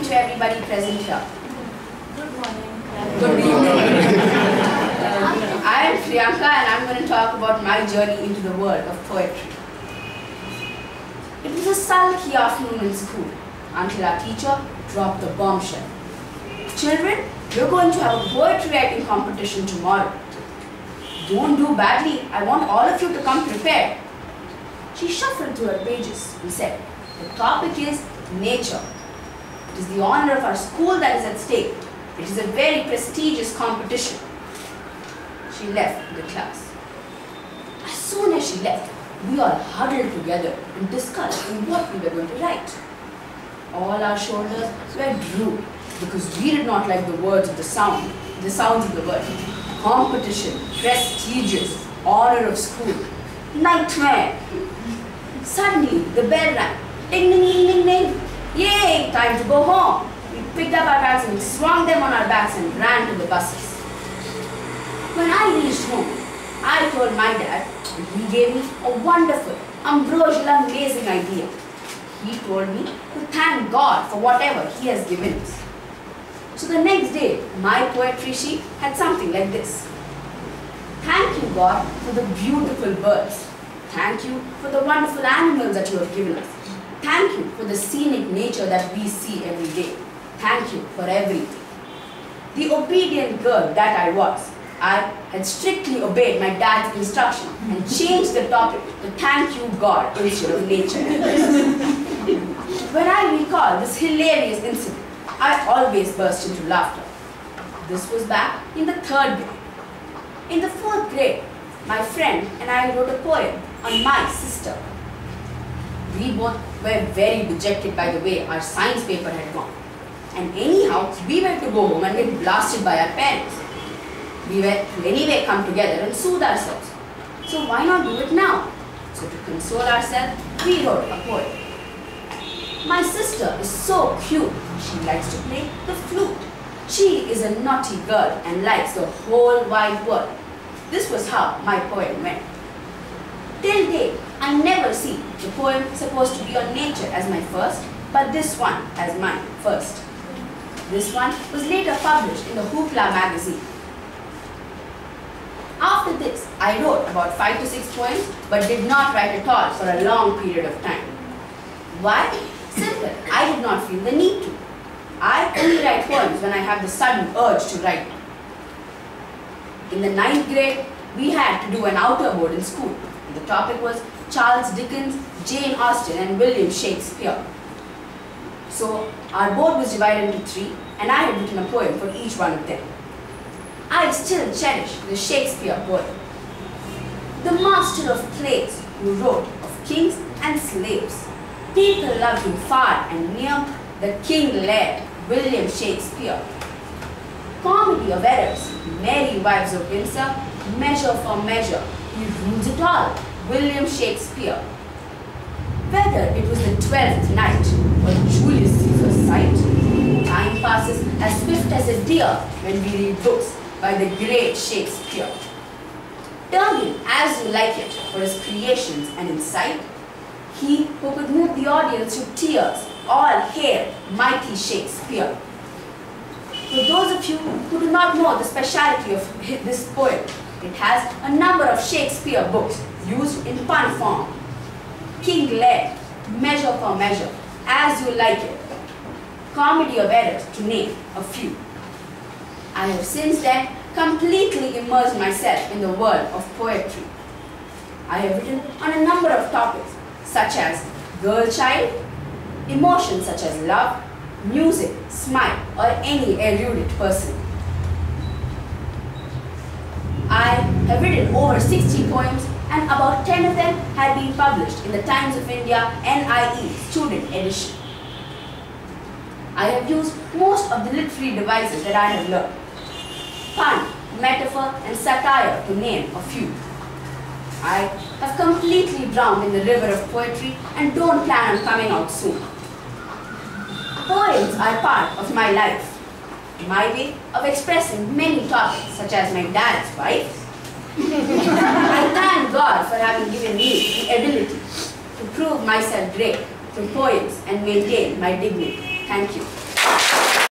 to everybody present here. Good morning. Good evening. I am Priyanka and I am going to talk about my journey into the world of poetry. It was a sultry afternoon in school until our teacher dropped the bombshell. Children, we are going to have a poetry writing competition tomorrow. Don't do badly. I want all of you to come prepared. She shuffled through her pages and said, the topic is nature. It is the honor of our school that is at stake. It is a very prestigious competition. She left the class. As soon as she left, we all huddled together and discussed on what we were going to write. All our shoulders were drooped because we did not like the words of the sounds of the word. Competition, prestigious, honor of school, nightmare. Suddenly, the bell rang. Ding, ding, ding, ding, ding. Yay, time to go home. We picked up our bags and we swung them on our backs and ran to the buses. When I reached home, I told my dad and he gave me a wonderful, ambrosial, amazing idea. He told me to thank God for whatever He has given us. So the next day, my poetry sheet had something like this. Thank you, God, for the beautiful birds. Thank you for the wonderful animals that you have given us. Thank you for the scenic nature that we see every day. Thank you for everything. The obedient girl that I was, I had strictly obeyed my dad's instruction and changed the topic to thank you, God, instead of nature. When I recall this hilarious incident, I always burst into laughter. This was back in the 3rd grade. In the 4th grade, my friend and I wrote a poem on my sister. We both were very dejected by the way our science paper had gone. And anyhow, we were to go home and get blasted by our parents. We were to anyway come together and soothe ourselves. So why not do it now? So to console ourselves, we wrote a poem. My sister is so cute. She likes to play the flute. She is a naughty girl and likes the whole wide world. This was how my poem went. Till date, I never see the poem supposed to be on nature as my first, but this one as mine first. This one was later published in the Hoopla magazine. After this, I wrote about 5 to 6 poems, but did not write at all for a long period of time. Why? Simple. I did not feel the need to. I only write poems when I have the sudden urge to write. In the 9th grade, we had to do an outer board in school. The topic was Charles Dickens, Jane Austen, and William Shakespeare. So our board was divided into 3, and I had written a poem for each one of them. I still cherish the Shakespeare poem. The master of plays who wrote of kings and slaves. People loved him far and near, the king led, William Shakespeare. Comedy of errors, merry wives of Windsor, measure for measure, he rules it all, William Shakespeare. Whether it was the 12th night or Julius Caesar's sight, time passes as swift as a deer when we read books by the great Shakespeare. Term him as you like it for his creations and insight. He who could move the audience to tears, all hail mighty Shakespeare. For those of you who do not know the speciality of this poem, it has a number of Shakespeare books used in pun form. King Lear, Measure for Measure, As You Like It, Comedy of Errors, to name a few. I have since then completely immersed myself in the world of poetry. I have written on a number of topics such as girl child, emotions such as love, music, smile, or any erudite person. I have written over 60 poems and about 10 of them have been published in the Times of India NIE Student Edition. I have used most of the literary devices that I have learned. Pun, metaphor, and satire, to name a few. I have completely drowned in the river of poetry and don't plan on coming out soon. Poems are part of my life, my way of expressing many topics such as my dad's wife. I thank God for having given me the ability to prove myself great through poems and maintain my dignity. Thank you.